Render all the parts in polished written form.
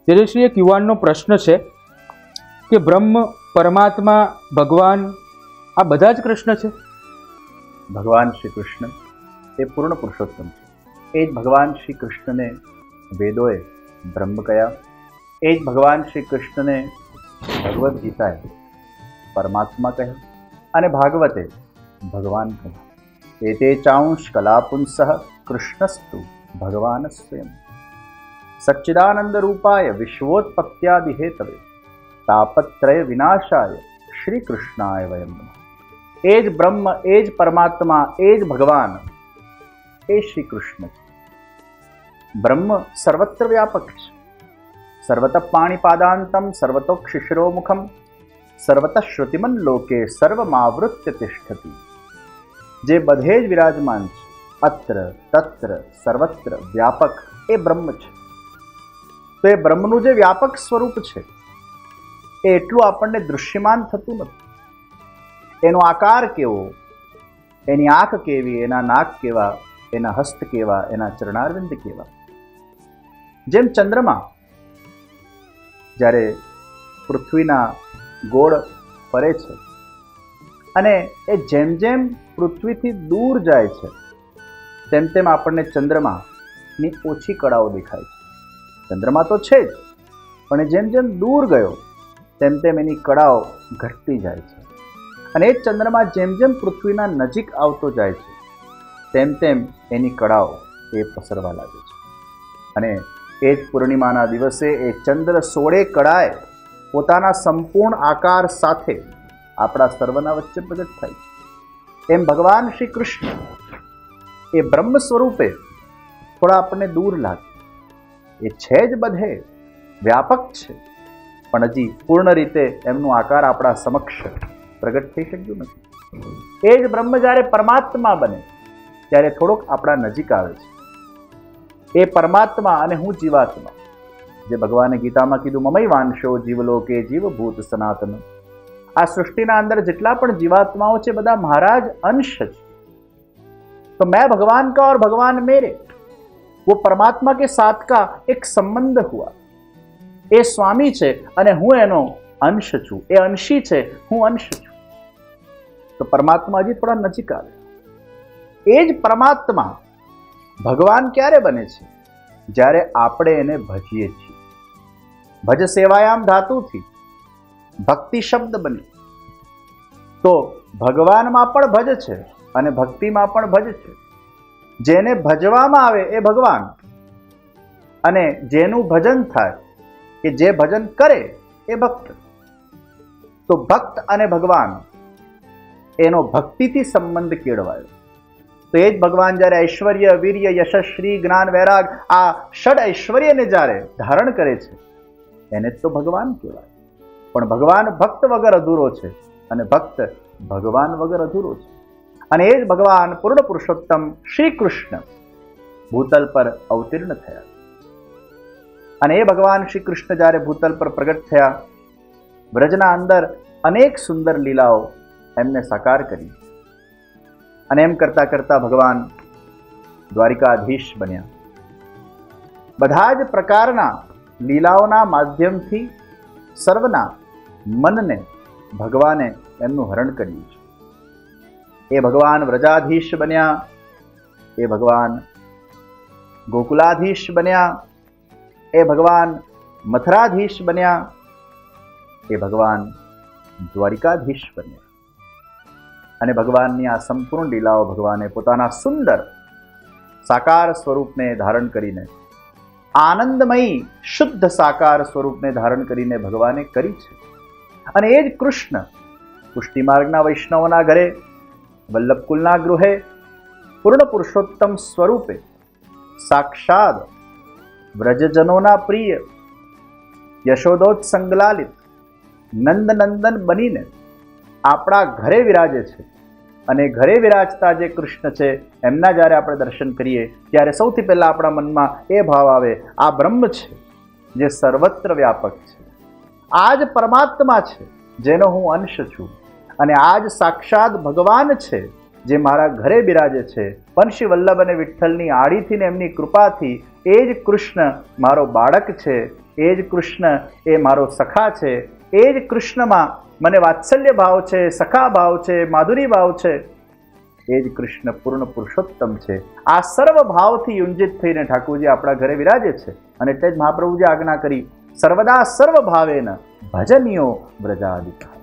તેજસ્વી, એક યુવાનનો પ્રશ્ન છે કે બ્રહ્મ, પરમાત્મા, ભગવાન આ બધા જ કૃષ્ણ છે? ભગવાન શ્રી કૃષ્ણ એ પૂર્ણ પુરુષોત્તમ છે. એ જ ભગવાન શ્રી કૃષ્ણને વેદોએ બ્રહ્મ કહ્યા, એ જ ભગવાન શ્રી કૃષ્ણને ભગવદ્ ગીતાએ પરમાત્મા કહ્યું અને ભાગવતે ભગવાન કહ્યું. એતે ચાંશ કલાપુંસઃ કૃષ્ણસ્તુ ભગવાન સ્વયં સચ્ચિદાનંદ રૂપાય વિશ્વોત્પત્યાદિ હેતવે તાપત્રય વિનાશાય શ્રી કૃષ્ણાય વયમ નમઃ. એ જ બ્રહ્મ, એ જ પરમાત્મા, એ જ ભગવાન, એ શ્રી કૃષ્ણ છે. બ્રહ્મ સર્વત્ર વ્યાપક છે. સર્વતઃ પાણીપાદાંતમ સર્વતોક્ષિશિરોમુખમ સર્વતઃ શ્રુતિમન લોકે સર્વમાવૃત્ય તિષ્ઠતિ. જે બધે જ વિરાજમાન છે, અત્ર તત્ર સર્વત્ર વ્યાપક, એ બ્રહ્મ છે. તો એ બ્રહ્મનું જે વ્યાપક સ્વરૂપ છે એ એટલું આપણને દૃશ્યમાન થતું નથી. એનો આકાર કેવો, એની આંખ કેવી, એના નાક કેવા, એના હસ્ત કેવા, એના ચરણારવિંદ કેવા. જેમ ચંદ્રમા જ્યારે પૃથ્વીના ગોળ ફરે છે અને એ જેમ જેમ પૃથ્વીથી દૂર જાય છે તેમ તેમ આપણને ચંદ્રમાની ઓછી કળાઓ દેખાય છે. ચંદ્રમા તો છે જ, પણ જેમ જેમ દૂર ગયો તેમ તેમ એની કળાઓ ઘટતી જાય છે. અને એ ચંદ્રમા જેમ જેમ પૃથ્વીના નજીક આવતો જાય છે તેમ તેમ એની કળાઓ એ પસરવા લાગે છે. અને એ જ પૂર્ણિમાના દિવસે એ ચંદ્ર 16 કળાએ પોતાના સંપૂર્ણ આકાર સાથે આપણા સર્વના વચ્ચે પ્રગટ થાય છે. એમ ભગવાન શ્રી કૃષ્ણ એ બ્રહ્મ સ્વરૂપે થોડા આપણને દૂર લાગે, એ છે જ બધે વ્યાપક છે, પણ હજી પૂર્ણ રીતે એમનો આકાર આપણા સમક્ષ પ્રગટ થઈ શક્યું નથી. એ જ બ્રહ્મ જ્યારે પરમાત્મા બને ત્યારે થોડોક આપણા નજીક આવે છે. એ પરમાત્મા અને હું જીવાત્મા, જે ભગવાને ગીતામાં કીધું મમૈવાંશો જીવલોકે જીવભૂત સનાતન. આ સૃષ્ટિના અંદર જેટલા પણ જીવાત્માઓ છે બધા મારા જ અંશ છે. तो मैं भगवान का और भगवान मेरे, वो परमात्मा के साथ का एक संबंध हुआ. એ સ્વામી છે અને હું એનો અંશ છું, એ અંશી છે, હું અંશ છું. તો પરમાત્મા હજી થોડા નજીક આવે. એ જ પરમાત્મા ભગવાન ક્યારે બને છે? જ્યારે આપણે એને ભજીએ છીએ. ભજ સેવાયામ ધાતુથી ભક્તિ શબ્દ બને. તો ભગવાનમાં પણ ભજ છે અને ભક્તિમાં પણ ભજ છે. જેને ભજવામાં આવે એ ભગવાન, અને જેનું ભજન થાય, કે જે ભજન કરે એ ભક્ત. તો ભક્ત અને ભગવાન એનો ભક્તિથી સંબંધ કેળવાયો. તો એ જ ભગવાન જ્યારે ઐશ્વર્ય, વીર્ય, યશસ્વી, શ્રી, જ્ઞાન, વૈરાગ આ ષડ ઐશ્વર્યને જ્યારે ધારણ કરે છે એને જ તો ભગવાન કહેવાય. પણ ભગવાન ભક્ત વગર અધૂરો છે અને ભક્ત ભગવાન વગર અધૂરો છે. અને એ જ ભગવાન પૂર્ણ પુરુષોત્તમ શ્રી કૃષ્ણ ભૂતલ પર અવતીર્ણ થયા. અને એ ભગવાન શ્રી કૃષ્ણ જ્યારે ભૂતલ પર પ્રગટ થયા, વ્રજના અંદર અનેક સુંદર લીલાઓ એમને સાકાર કરી. અને એમ કરતા કરતા ભગવાન દ્વારિકાધીશ બન્યા. બધા જ પ્રકારના લીલાઓના માધ્યમથી સર્વના મનને ભગવાને એમનું હરણ કર્યું છે. એ ભગવાન વ્રજાધીશ બન્યા, એ ભગવાન ગોકુલાધીશ બન્યા, એ ભગવાન મથરાધીશ બન્યા, એ ભગવાન દ્વારિકાધીશ બન્યા. અને ભગવાનની આ સંપૂર્ણ લીલાઓ ભગવાને પોતાના સુંદર સાકાર સ્વરૂપને ધારણ કરીને, આનંદમયી શુદ્ધ સાકાર સ્વરૂપને ધારણ કરીને ભગવાને કરી છે. અને એ જ કૃષ્ણ પુષ્ટિ માર્ગના વૈષ્ણવોના ઘરે, વલ્લભકુલના ગૃહે પૂર્ણ પુરુષોત્તમ સ્વરૂપે સાક્ષાત વ્રજજનોના પ્રિય યશોદોત્સંગલાલિત નંદનંદન બનીને આપણા ઘરે વિરાજે છે. અને ઘરે વિરાજતા જે કૃષ્ણ છે એમના જ્યારે આપણે દર્શન કરીએ ત્યારે સૌથી પહેલા આપણા મનમાં એ ભાવ આવે, આ બ્રહ્મ છે જે સર્વત્ર વ્યાપક છે. આ જ પરમાત્મા છે જેનો હું અંશ છું. અને આ જ સાક્ષાત ભગવાન છે જે મારા ઘરે બિરાજે છે. પંશી વલ્લભ અને વિઠ્ઠલની આડીથી ને એમની કૃપાથી એ જ કૃષ્ણ મારો બાળક છે, એ જ કૃષ્ણ એ મારો સખા છે, એ જ કૃષ્ણમાં મને વાત્સલ્ય ભાવ છે, સખા ભાવ છે, માધુરી ભાવ છે, એ જ કૃષ્ણ પૂર્ણ પુરુષોત્તમ છે. આ સર્વ ભાવથી યુંજિત થઈને ઠાકોરજી આપણા ઘરે વિરાજે છે. અને એટલે જ મહાપ્રભુજી આજ્ઞા કરી, સર્વદા સર્વ ભાવેન ભજનીયો વ્રજાદિકા.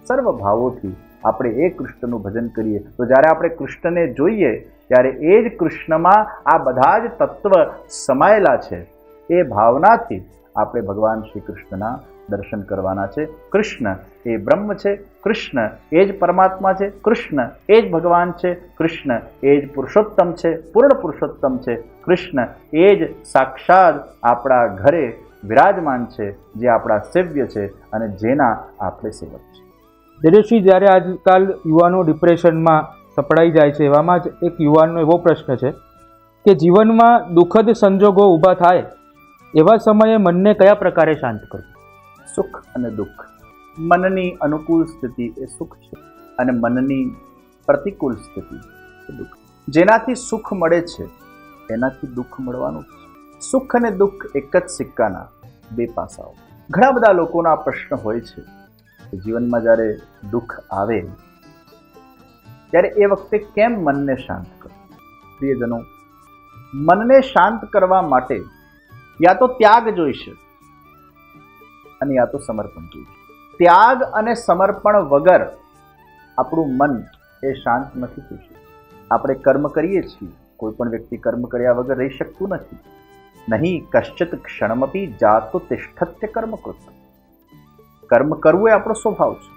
સર્વ ભાવોથી આપણે એ કૃષ્ણનું ભજન કરીએ તો જ્યારે આપણે કૃષ્ણને જોઈએ ત્યારે એ જ કૃષ્ણમાં આ બધા જ તત્વ સમાયેલા છે. એ ભાવનાથી આપણે ભગવાન શ્રી કૃષ્ણના દર્શન કરવાના છે. કૃષ્ણ એ બ્રહ્મ છે, કૃષ્ણ એ જ પરમાત્મા છે, કૃષ્ણ એ જ ભગવાન છે, કૃષ્ણ એ જ પુરુષોત્તમ છે, પૂર્ણ પુરુષોત્તમ છે, કૃષ્ણ એ જ સાક્ષાત આપણા ઘરે વિરાજમાન છે, જે આપણા સેવ્ય છે અને જેના આપણે સેવક છે. દિનેશજી, જ્યારે આજકાલ યુવાનો ડિપ્રેશનમાં સપડાઈ જાય છે, એવામાં જ એક યુવાનનો એવો પ્રશ્ન છે કે જીવનમાં દુઃખદ સંજોગો ઊભા થાય એવા સમયે મનને કયા પ્રકારે શાંત કરવું? સુખ અને દુઃખ. મનની અનુકૂળ સ્થિતિ એ સુખ છે અને મનની પ્રતિકૂળ સ્થિતિ એ દુઃખ. જેનાથી સુખ મળે છે એનાથી દુઃખ મળવાનું છે. સુખ અને દુઃખ એક જ સિક્કાના બે પાસાઓ. ઘણા બધા લોકોના પ્રશ્ન હોય છે કે જીવનમાં જ્યારે દુઃખ આવે ત્યારે એ વખતે કેમ મનને શાંત કરવું? પ્રિયજનો, મનને શાંત કરવા માટે યા તો ત્યાગ જોઈશે અને યા તો સમર્પણ જોઈશે. ત્યાગ અને સમર્પણ વગર આપણું મન એ શાંત નથી થઈ શકતું. આપણે કર્મ કરીએ છીએ, કોઈ પણ વ્યક્તિ કર્મ કર્યા વગર રહી શકતું નથી. નહીં કશ્ચિત ક્ષણમપી જાતો તિષ્ઠત્ય કર્મકૃત. કર્મ કરવું એ આપણો સ્વભાવ છે.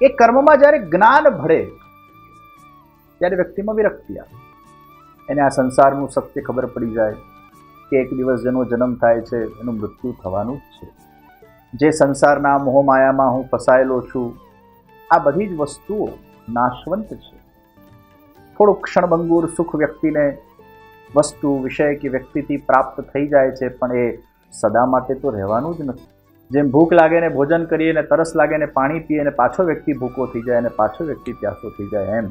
એ કર્મમાં જ્યારે જ્ઞાન ભળે ત્યારે વ્યક્તિમાં વિરક્તિ આવે. એને આ સંસારનું સત્ય ખબર પડી જાય કે એક દિવસ જેનો જન્મ થાય છે એનું મૃત્યુ થવાનું જ છે. જે સંસારના મોહમાયામાં હું ફસાયેલો છું, આ બધી જ વસ્તુઓ નાશવંત છે. થોડું ક્ષણભંગુર સુખ વ્યક્તિને વસ્તુ વિષય કે વ્યક્તિથી પ્રાપ્ત થઈ જાય છે, પણ એ સદા માટે તો રહેવાનું જ નથી. જેમ ભૂખ લાગે ને ભોજન કરીએ ને તરસ લાગે ને પાણી પીએ ને પાછો વ્યક્તિ ભૂખો થઈ જાય અને પાછો વ્યક્તિ પ્યાસો થઈ જાય, એમ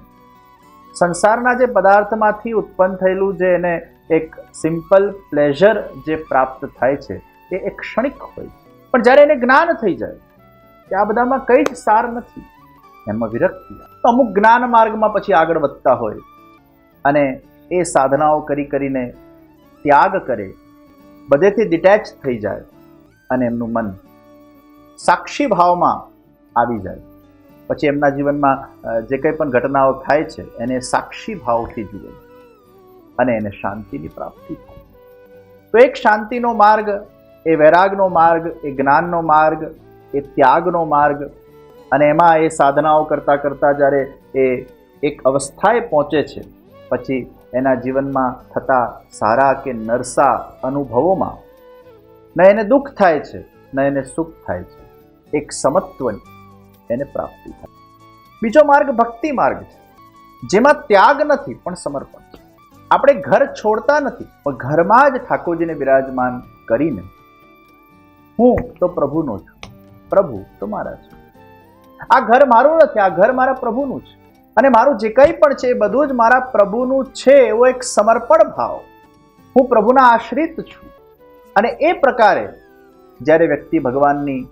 સંસારના જે પદાર્થમાંથી ઉત્પન્ન થયેલું જે એને એક સિમ્પલ પ્લેઝર જે પ્રાપ્ત થાય છે એ એક ક્ષણિક હોય. પણ જ્યારે એને જ્ઞાન થઈ જાય કે આ બધામાં કંઈ જ સાર નથી, એમાં વિરક્તિ. તો અમુક જ્ઞાન માર્ગમાં પછી આગળ વધતા હોય અને એ સાધનાઓ કરીને ત્યાગ કરે, બધેથી ડિટેચ થઈ જાય અને એમનું મન સાક્ષી ભાવમાં આવી જાય. પછી એમના જીવનમાં જે કંઈ પણ ઘટનાઓ થાય છે એને સાક્ષી ભાવથી જુએ અને એને શાંતિની પ્રાપ્તિ થાય. તો એક શાંતિનો માર્ગ, એ વૈરાગનો માર્ગ, એ જ્ઞાનનો માર્ગ, એ ત્યાગનો માર્ગ, અને એમાં એ સાધનાઓ કરતાં કરતાં જ્યારે એ એક અવસ્થાએ પહોંચે છે પછી એના જીવનમાં થતા સારા કે નરસા અનુભવોમાં ન એને દુઃખ થાય છે ન એને સુખ થાય છે. એક સમત્વની એને પ્રાપ્તિ થાય. બીજો માર્ગ ભક્તિ માર્ગ છે, જેમાં ત્યાગ નથી પણ સમર્પણ છે. આપણે ઘર છોડતા નથી પણ ઘરમાં જ ઠાકોરજીને બિરાજમાન કરીને હું તો પ્રભુનો છું, પ્રભુ તો મારા છે. આ ઘર મારું નથી, આ ઘર મારા પ્રભુનું છે અને મારું જે કંઈ પણ છે એ બધું જ મારા પ્રભુનું છે, એવો એક સમર્પણ ભાવ. હું પ્રભુના આશ્રિત છું. અને એ પ્રકારે જ્યારે વ્યક્તિ ભગવાનની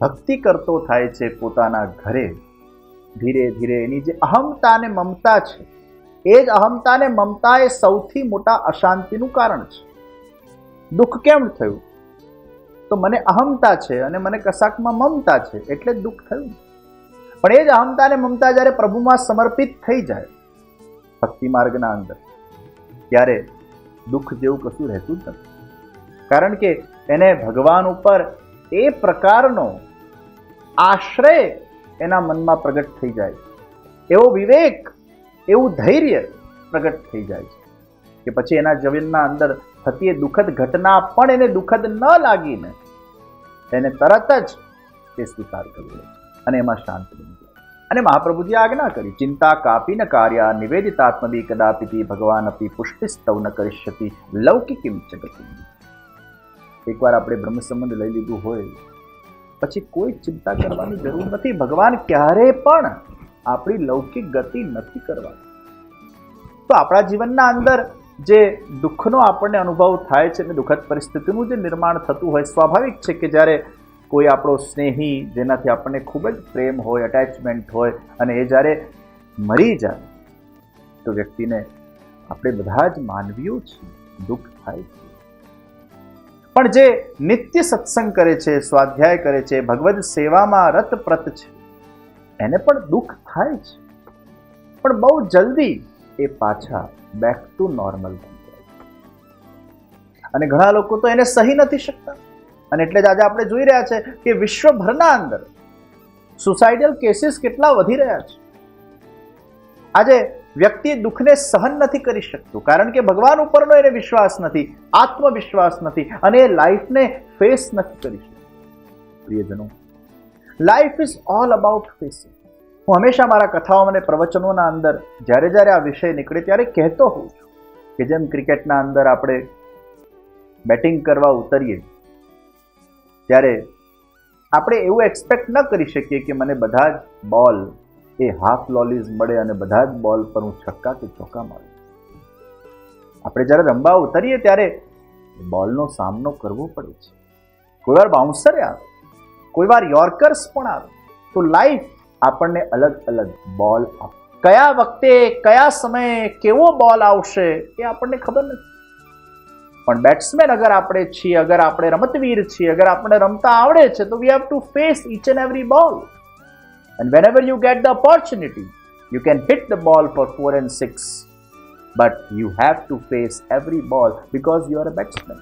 ભક્તિ કરતો થાય છે પોતાના ઘરે, ધીરે ધીરે એની જે અહમતા અને મમતા છે એ જ અહમતા અને મમતા એ સૌથી મોટા અશાંતિનું કારણ છે. દુઃખ કેમ થયું? તો મને અહમતા છે અને મને કશાકમાં મમતા છે એટલે જ દુઃખ થયું. પણ એ જ અહમતા અને મમતા જ્યારે પ્રભુમાં સમર્પિત થઈ જાય ભક્તિ માર્ગના અંદર, ત્યારે દુઃખ જેવું કશું રહેતું જ નથી. કારણ કે એને ભગવાન ઉપર એ પ્રકારનો આશ્રય એના મનમાં પ્રગટ થઈ જાય છે, એવો વિવેક, એવું ધૈર્ય પ્રગટ થઈ જાય છે કે પછી એના જીવનના અંદર થતી એ દુઃખદ ઘટના પણ એને દુઃખદ ન લાગીને એને તરત જ તે સ્વીકાર કરી લે અને એમાં શાંત બની જાય. અને મહાપ્રભુજી આજ્ઞા કરી, ચિંતા કાપી ન કાર્યા નિવેદિતાત્મદી કદાપિતિ ભગવાન અપી પુષ્ટિસ્તવ ન કરીષ્યતિ લૌકિકીમ જગતિ. એકવાર આપણે બ્રહ્મ સંબંધ લઈ લીધું હોય પછી કોઈ ચિંતા કરવાની જરૂર નથી. ભગવાન ક્યારે પણ આપણી લૌકિક ગતિ નથી કરવાની. તો આપણા જીવનના અંદર જે દુઃખનો આપણને અનુભવ થાય છે અને દુઃખદ પરિસ્થિતિનું જે નિર્માણ થતું હોય, સ્વાભાવિક છે કે જ્યારે કોઈ આપણો સ્નેહી, જેનાથી આપણને ખૂબ જ પ્રેમ હોય, અટેચમેન્ટ હોય, અને એ જ્યારે મરી જાય તો વ્યક્તિને, આપણે બધા જ માનવીઓ છીએ, દુઃખ થાય છે. પણ જે નિત્ય સત્સંગ કરે છે, સ્વાધ્યાય કરે છે, ભગવદ સેવામાં રતપ્રત છે, એને પણ દુઃખ થાય છે, પણ બહુ જલ્દી એ પાછા બેક ટુ નોર્મલ થઈ જાય છે. અને ઘણા લોકો તો એને સહી નથી શકતા, અને એટલે જ આજે આપણે જોઈ રહ્યા છે કે વિશ્વભરના અંદર સુસાઇડલ કેસીસ કેટલા વધી રહ્યા છે. આજે વ્યક્તિ દુઃખને સહન નથી કરી શકતું, કારણ કે ભગવાન ઉપરનો એને વિશ્વાસ નથી, આત્મવિશ્વાસ નથી, અને એ લાઈફને ફેસ નથી કરી શકતું. પ્રિયજનો, life is all about facing. હું હંમેશા મારા કથાઓ અને પ્રવચનોના અંદર જ્યારે જ્યારે આ વિષય નીકળે ત્યારે કહેતો હોઉં છું કે જેમ ક્રિકેટના અંદર આપણે બેટિંગ કરવા ઉતરીએ ત્યારે આપણે એવું એક્સપેક્ટ ન કરી શકીએ કે મને બધા જ બોલ એ હાફ લોલીઝ મળે અને બધા જ બોલ પર હું છક્કા કે ચોક્કા મારું. આપણે જ્યારે રમવા ઉતરીએ ત્યારે બોલનો સામનો કરવો પડે છે. કોઈ વાર બાઉન્સર આવે, કોઈ વાર યોર્કર્સ પણ આવે. તો લાઈફ આપણને અલગ અલગ બોલ આપે. કયા વખતે, કયા સમયે કેવો બોલ આવશે એ આપણને ખબર નથી. પણ બેટ્સમેન અગર આપણે છીએ, અગર આપણે રમતવીર છીએ, અગર આપણે રમતા આવડે છે, તો we have to face each and every બોલ. And whenever you get the opportunity, you can hit the ball for 4 and 6. But you have to face every ball because you are a batsman.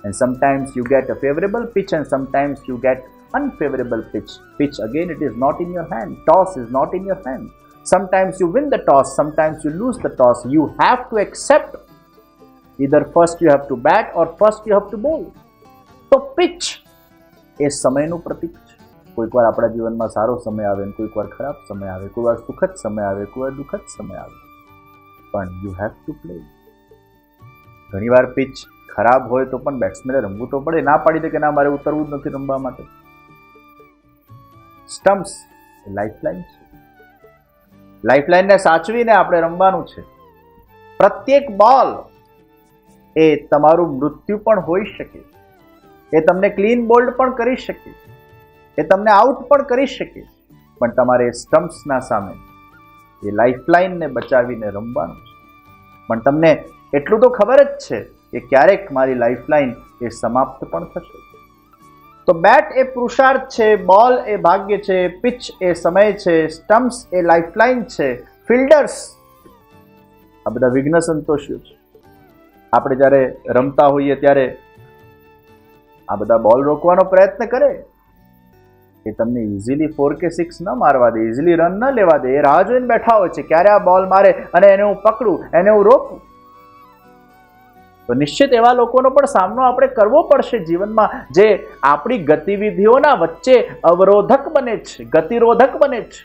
And sometimes you get a favorable pitch and sometimes you get unfavorable pitch. Pitch again, it is not in your hand. Toss is not in your hand. Sometimes you win the toss, sometimes you lose the toss. You have to accept. Either first you have to bat or first you have to bowl. So pitch એ સમયનું પ્રતીક છે. કોઈક વાર આપણા જીવનમાં સારો સમય આવે, કોઈક વાર ખરાબ સમય આવે, કોઈ વાર સુખદ સમય આવે, કોઈ વાર દુઃખદ સમય આવે, પણ યુ હેવ ટુ પ્લે. ઘણીવાર પિચ ખરાબ હોય તો પણ બેટ્સમેને રમવું તો પડે. ના પાડી દે કે ના, મારે ઉતરવું જ નથી રમવા માટે. સ્ટમ્પ્સ એ લાઈફલાઈન છે. લાઈફલાઈનને સાચવીને આપણે રમવાનું છે. પ્રત્યેક બોલ એ તમારું મૃત્યુ પણ હોઈ શકે, એ તમને ક્લીન બોલ્ડ પણ કરી શકે, એ તમને આઉટ પણ કરી શકે, પણ તમારે સ્ટમ્પ્સના સામે એ લાઈફલાઈનને બચાવીને રમવાનું છે. પણ તમને એટલું તો ખબર જ છે કે ક્યારેક મારી લાઈફલાઈન એ સમાપ્ત પણ થશે. તો બેટ એ પુરુષાર્થ છે, બોલ એ ભાગ્ય છે, પિચ એ સમય છે, સ્ટમ્પ્સ એ લાઈફલાઈન છે, ફિલ્ડર્સ આ બધા વિઘ્ન સંતોષીઓ છે. આપણે જ્યારે રમતા હોઈએ ત્યારે આ બધા બોલ રોકવાનો પ્રયત્ન કરે, એ તમને ઇઝીલી 4 કે 6 ન મારવા દે, ઇઝીલી રન ન લેવા દે. એ રાહ જોઈને બેઠા હોય છે ક્યારે આ બોલ મારે અને એને હું પકડું, એને હું રોકું. તો નિશ્ચિત એવા લોકોનો પણ સામનો આપણે કરવો પડશે જીવનમાં, જે આપણી ગતિવિધિઓના વચ્ચે અવરોધક બને છે, ગતિરોધક બને છે.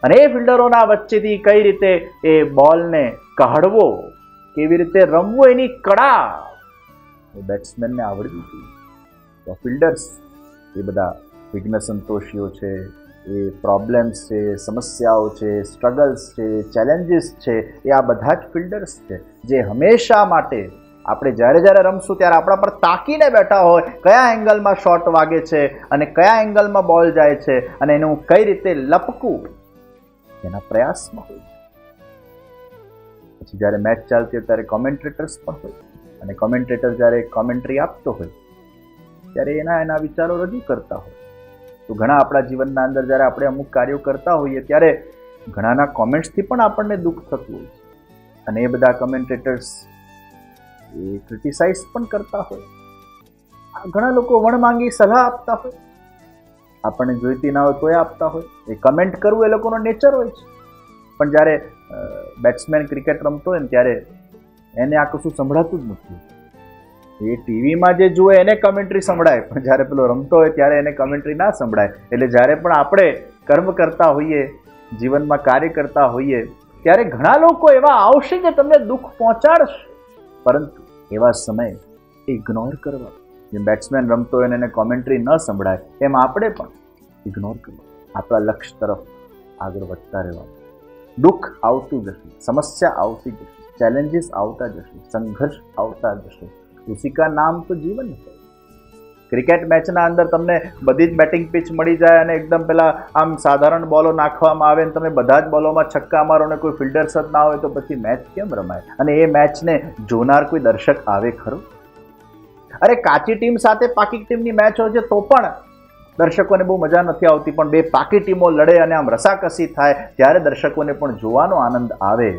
અને એ ફિલ્ડરોના વચ્ચેથી કઈ રીતે એ બોલને કાઢવો, કેવી રીતે રમવું, એની કળા એ બેટ્સમેનને આવડવી જોઈએ. તો ફિલ્ડર્સ એ બધા વિઘ્ન સંતોષીઓ છે, એ પ્રોબ્લેમ્સ છે, સમસ્યાઓ છે, સ્ટ્રગલ્સ છે, ચેલેન્જીસ છે, એ આ બધા જ ફિલ્ડર્સ છે જે હંમેશા માટે આપણે જ્યારે જ્યારે રમશું ત્યારે આપણા પર તાકીને બેઠા હોય, કયા એંગલમાં શોટ વાગે છે અને કયા એંગલમાં બોલ જાય છે અને એને હું કઈ રીતે લપકું એના પ્રયાસમાં હોય. પછી જ્યારે મેચ ચાલતી હોય ત્યારે કોમેન્ટ્રેટર્સ પણ હોય, અને કોમેન્ટ્રેટર જ્યારે કોમેન્ટ્રી આપતો હોય ત્યારે એના વિચારો રજૂ કરતા હોય. તો ઘણા આપણા જીવનના અંદર જ્યારે આપણે અમુક કાર્યો કરતા હોઈએ ત્યારે ઘણાના કોમેન્ટ્સથી પણ આપણને દુઃખ થતું હોય છે, અને એ બધા કોમેન્ટ્રેટર્સ એ ક્રિટિસાઇઝ પણ કરતા હોય. ઘણા લોકો વણમાંગી સલાહ આપતા હોય, આપણને જોઈતી ના હોય તો એ આપતા હોય. એ કમેન્ટ કરવું એ લોકોનો નેચર હોય છે. પણ જ્યારે બેટ્સમેન ક્રિકેટ રમતો હોય ને ત્યારે એને આ કશું સંભળાતું જ નથી. એ ટીવીમાં જે જુએ એને કમેન્ટ્રી સંભળાય, પણ જ્યારે પેલો રમતો હોય ત્યારે એને કમેન્ટ્રી ના સંભળાય. એટલે જ્યારે પણ આપણે કર્મ કરતા હોઈએ, જીવનમાં કાર્ય કરતા હોઈએ, ત્યારે ઘણા લોકો એવા આવશે જે તમને દુઃખ પહોંચાડશે, પરંતુ એવા સમયે ઇગ્નોર કરવા. જેમ બેટ્સમેન રમતો હોય એને કોમેન્ટ્રી ન સંભળાય, એમ આપણે પણ ઇગ્નોર કરવા, આપણા લક્ષ્ય તરફ આગળ વધતા રહેવા. દુઃખ આવતું જશે, સમસ્યા આવતી જશે, चैलेंजेस આવતા જશે, સંઘર્ષ આવતા જશે. ઉસી કા નામ તો જીવન છે. ક્રિકેટ મેચના અંદર તમને બધી જ બેટિંગ પિચ મળી જાય અને એકદમ પેલા આમ સાધારણ બોલો નાખવામાં આવે અને તમે બધા જ બોલોમાં છક્કા મારો અને કોઈ ફિલ્ડર્સ જ ના હોય તો પછી મેચ કેમ રમાય? અને એ મેચને જોનાર કોઈ દર્શક આવે ખરો? અરે કાચી ટીમ સાથે પાકી ટીમની મેચ હોય છે તો પણ દર્શકોને બહુ મજા નથી આવતી, પણ બે પાકી ટીમો લડે અને આમ રસાકસી થાય ત્યારે દર્શકોને પણ જોવાનો આનંદ આવે.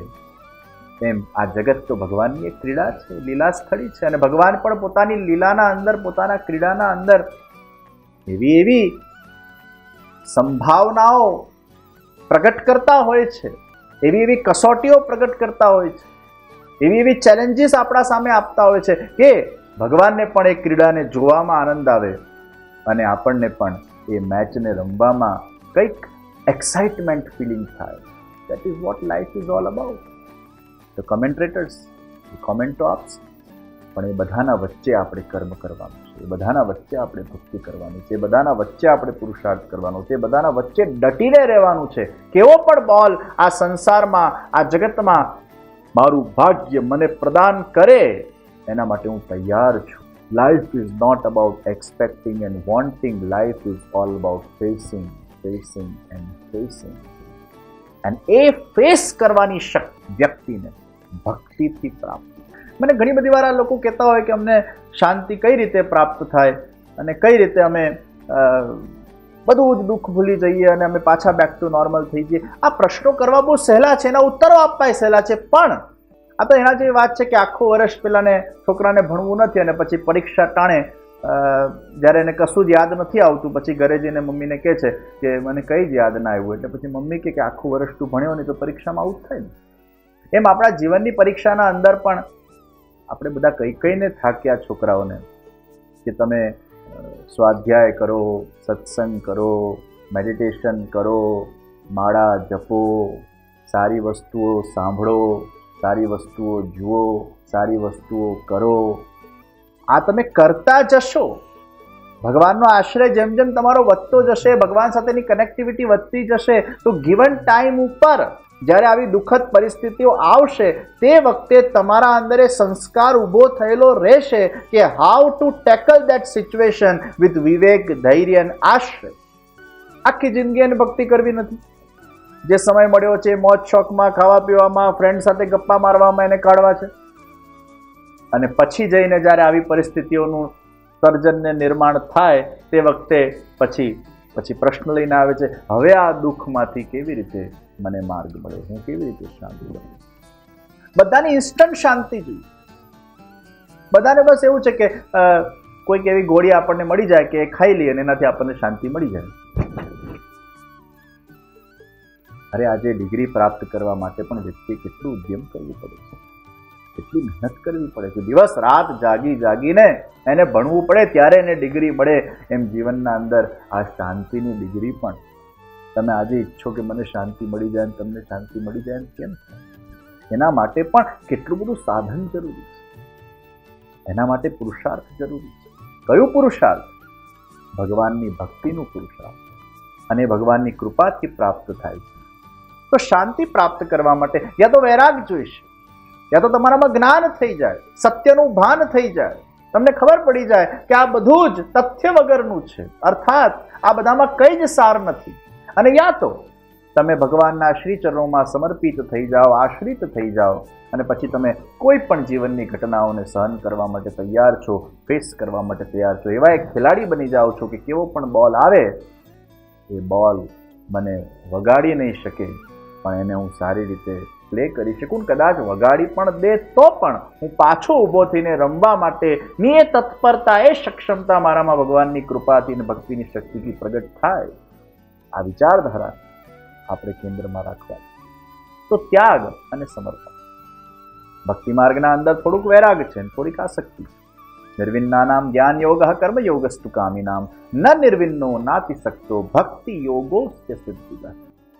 એમ આ જગત તો ભગવાનની એક ક્રીડા છે, લીલા સ્થળી છે, અને ભગવાન પણ પોતાની લીલાના અંદર, પોતાના ક્રીડાના અંદર એવી એવી સંભાવનાઓ પ્રગટ કરતા હોય છે, એવી એવી કસોટીઓ પ્રગટ કરતા હોય છે, એવી એવી ચેલેન્જીસ આપણા સામે આપતા હોય છે કે ભગવાનને પણ એ ક્રીડાને જોવામાં આનંદ આવે અને આપણને પણ એ મેચને રમવામાં કંઈક એક્સાઇટમેન્ટ ફિલિંગ થાય. That is what life is all about. તો કમેન્ટ્રેટર્સ કોમેન્ટ તો આપશે, પણ એ બધાના વચ્ચે આપણે કર્મ કરવાનું છે, એ બધાના વચ્ચે આપણે ભક્તિ કરવાની છે, એ બધાના વચ્ચે આપણે પુરુષાર્થ કરવાનો છે, એ બધાના વચ્ચે ડટીને રહેવાનું છે. કેવો પણ બોલ આ સંસારમાં, આ જગતમાં મારું ભાગ્ય મને પ્રદાન કરે એના માટે હું તૈયાર છું. Life is not about expecting and wanting. Life is all about facing, facing and facing. And એ ફેસ કરવાની શક્તિ વ્યક્તિને ભક્તિથી પ્રાપ્ત. મને ઘણી બધી વાર આ લોકો કહેતા હોય કે અમને શાંતિ કઈ રીતે પ્રાપ્ત થાય અને કઈ રીતે અમે બધું જ દુઃખ ભૂલી જઈએ અને અમે પાછા બેક ટુ નોર્મલ થઈ જઈએ. આ પ્રશ્નો કરવા બહુ સહેલા છે, એના ઉત્તરો આપવા સહેલા છે, પણ આ તો એના જેવી વાત છે કે આખું વર્ષ પેલાને છોકરાને ભણવું નથી અને પછી પરીક્ષા ટાણે જ્યારે એને કશું જ યાદ નથી આવતું, પછી ઘરે જઈને મમ્મીને કહે છે કે મને કંઈ જ યાદ ના આવ્યું, એટલે પછી મમ્મી કહે કે આખું વર્ષ તું ભણ્યો નહીં તો પરીક્ષામાં આવું જ થાય ને. એમ આપણા જીવનની પરીક્ષાના અંદર પણ આપણે બધા કહીને થાક્યા છોકરાઓને કે તમે સ્વાધ્યાય કરો, સત્સંગ કરો, મેડિટેશન કરો, માળા જપો, સારી વસ્તુઓ સાંભળો, સારી વસ્તુઓ જુઓ, સારી વસ્તુઓ કરો. આ તમે કરતા જશો, ભગવાનનો આશ્રય જેમ જેમ તમારો વધતો જશે, ભગવાન સાથેની કનેક્ટિવિટી વધતી જશે, તો ગિવન ટાઈમ ઉપર જ્યારે આવી દુઃખદ પરિસ્થિતિઓ આવશે તે વખતે તમારા અંદર એ સંસ્કાર ઊભો થયેલો રહેશે કે how to tackle that situation with વિવેક, ધૈર્ય અને આશ્રય. આખી જિંદગી એને ભક્તિ કરવી નથી. જે સમય મળ્યો છે મોજ શોખમાં, ખાવા પીવામાં, ફ્રેન્ડ સાથે ગપ્પા મારવામાં એને કાઢવા છે, અને પછી જઈને જ્યારે આવી પરિસ્થિતિઓનું સર્જન ને નિર્માણ થાય તે વખતે પછી પ્રશ્ન લઈને આવે છે, હવે આ દુઃખમાંથી કેવી રીતે મને માર્ગ મળે, હું કેવી રીતે શાંતિ મળે. બધાની ઇન્સ્ટન્ટ શાંતિ જોઈએ. બધાને બસ એવું છે કે કોઈક એવી ગોળી આપણને મળી જાય કે ખાઈ લઈએ અને એનાથી આપણને શાંતિ મળી જાય. અરે આજે ડિગ્રી પ્રાપ્ત કરવા માટે પણ વ્યક્તિ કેટલું ઉદ્યમ કરવું પડે છે, કેટલી મહેનત કરવી પડે છે. દિવસ રાત જાગીને એને ભણવું પડે ત્યારે એને ડિગ્રી મળે. એમ જીવનના અંદર આ શાંતિની ડિગ્રી પણ તમે આજે ઈચ્છો કે મને શાંતિ મળી જાય, તમને શાંતિ મળી જાય, કેમ? એના માટે પણ કેટલું બધું સાધન જરૂરી છે, એના માટે પુરુષાર્થ જરૂરી છે. કયું પુરુષાર્થ? ભગવાનની ભક્તિનું પુરુષાર્થ, અને ભગવાનની કૃપાથી પ્રાપ્ત થાય છે. તો શાંતિ પ્રાપ્ત કરવા માટે યા તો વૈરાગ જોઈશે, યા તો તમારામાં જ્ઞાન થઈ જાય, સત્યનું ભાન થઈ જાય, તમને ખબર પડી જાય કે આ બધું જ તથ્ય વગરનું છે, અર્થાત આ બધામાં કંઈ જ સાર નથી. અને યા તો તમે ભગવાનના શ્રી ચરણોમાં સમર્પિત થઈ જાઓ, આશ્રિત થઈ જાઓ, અને પછી તમે કોઈ પણ જીવનની ઘટનાઓને સહન કરવા માટે તૈયાર છો, ફેસ કરવા માટે તૈયાર છો. એવા એક ખેલાડી બની જાઓ છો કે કેવો પણ બોલ આવે એ બોલ મને વગાડી નહીં શકે, પણ એને હું સારી રીતે પ્લે કરી શકું. કદાચ વગાડી પણ દે તો પણ હું પાછો ઊભો થઈને રમવા માટેની એ તત્પરતા, એ સક્ષમતા મારામાં ભગવાનની કૃપાથી અને ભક્તિની શક્તિથી પ્રગટ થાય. આ વિચારધારા આપણે કેન્દ્રમાં રાખવા. તો ત્યાગ અને સમર્પણ. ભક્તિ માર્ગના અંદર થોડુંક વૈરાગ છે, થોડીક આસક્તિ છે. નિર્વિન્નાનામ જ્ઞાન યોગ કર્મ યોગસ્તુ કામિનામ ન નિર્વિન્નો નાતિ શકતો ભક્તિ યોગોસ્ય સિદ્ધિ.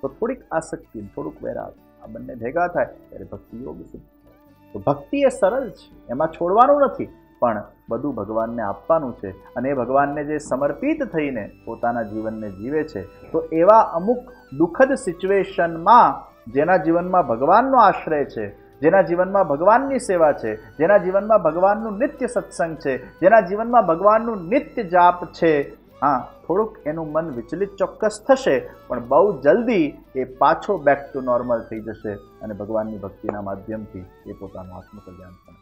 તો થોડીક આસક્તિ, થોડુંક વૈરાગ, આ બંને ભેગા થાય ત્યારે ભક્તિ યોગ સિદ્ધ થાય. તો ભક્તિ એ સરળ છે, એમાં છોડવાનું નથી, પણ બધું ભગવાનને આપવાનું છે. અને એ ભગવાનને જે સમર્પિત થઈને પોતાના જીવનને જીવે છે, તો એવા અમુક દુઃખદ સિચ્યુએશનમાં જેના જીવનમાં ભગવાનનો આશ્રય છે, જેના જીવનમાં ભગવાનની સેવા છે, જેના જીવનમાં ભગવાનનું નિત્ય સત્સંગ છે, જેના જીવનમાં ભગવાનનું નિત્ય જાપ છે, હા, થોડુંક એનું મન વિચલિત ચોક્કસ થશે, પણ બહુ જલ્દી એ પાછો બેક ટુ નોર્મલ થઈ જશે અને ભગવાનની ભક્તિના માધ્યમથી એ પોતાનું આત્મકલ્યાણ પણ